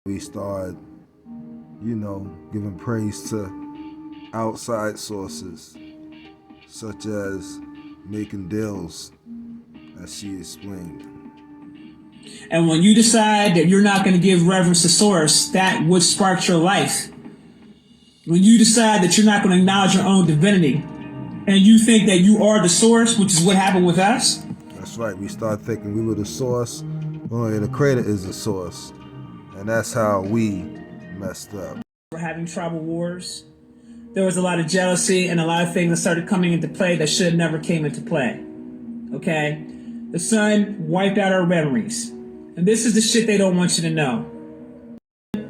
We start, giving praise to outside sources, such as making deals, as she explained. And when you decide that you're not going to give reverence to source, that would spark your life. When you decide that you're not going to acknowledge your own divinity, and you think that you are the source, which is what happened with us. That's right. We start thinking we were the source. Well, the creator is the source. And that's how we messed up. We're having tribal wars. There was a lot of jealousy and a lot of things that started coming into play that should have never came into play. Okay? The sun wiped out our memories. And this is the shit they don't want you to know.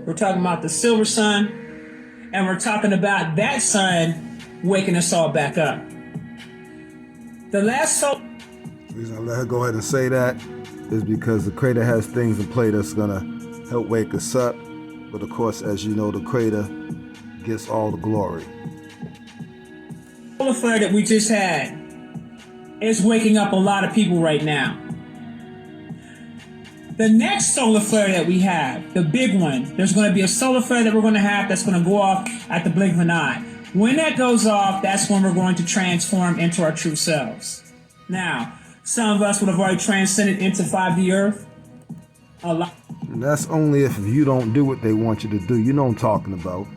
We're talking about the silver sun, and we're talking about that sun waking us all back up. The last soul. The reason I let her go ahead and say that is because the creator has things in play that's gonna help wake us up. But of course, as you know, the creator gets all the glory. The solar flare that we just had is waking up a lot of people right now. The next solar flare that we have, the big one, there's going to be a solar flare that we're going to have that's going to go off at the blink of an eye. When that goes off, that's when we're going to transform into our true selves. Now, some of us would have already transcended into 5D Earth. A lot. And that's only if you don't do what they want you to do. You know what I'm talking about.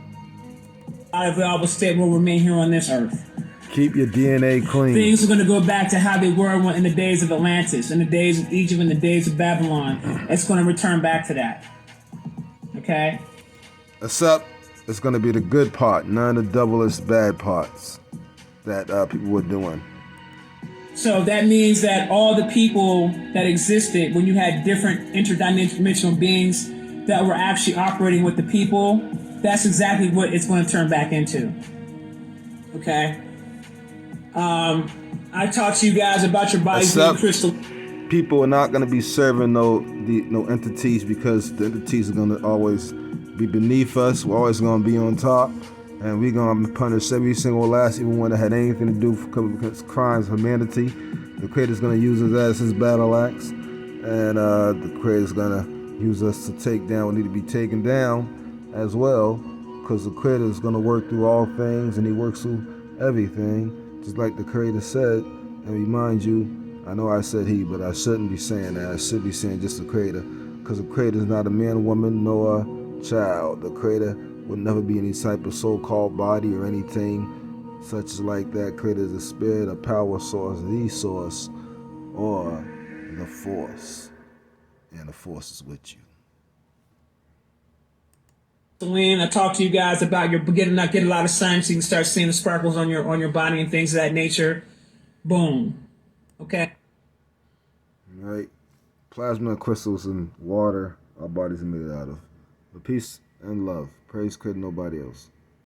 A lot of y'all will stay will remain here on this Earth. Keep your DNA clean. Things are going to go back to how they were in the days of Atlantis, in the days of Egypt, in the days of Babylon. It's going to return back to that. Okay? Except it's going to be the good part, none of the devilish bad parts that people were doing. So that means that all the people that existed when you had different interdimensional beings that were actually operating with the people, that's exactly what it's going to turn back into. Okay? I talked to you guys about your bodies being crystal. People are not going to be serving no entities, because the entities are going to always be beneath us. We're always going to be on top, and we're going to punish every single last, even one that had anything to do with crimes of humanity. The creator's going to use us as his battle axe, and the creator's going to use us to take down what need to be taken down as well, because the creator is going to work through all things, and he works through everything. Just like the creator said, and remind you, I know I said he, but I shouldn't be saying that. I should be saying just the creator, because the creator is not a man, woman, nor a child. The creator would never be any type of so-called body or anything such as like that. Creator is a spirit, a power source, the source, or the force, and the force is with you. I talked to you guys about your get a lot of sun so you can start seeing the sparkles on your body and things of that nature. Boom. Okay. Right. Plasma crystals and water our bodies are made out of. But peace and love. Praise creator, nobody else.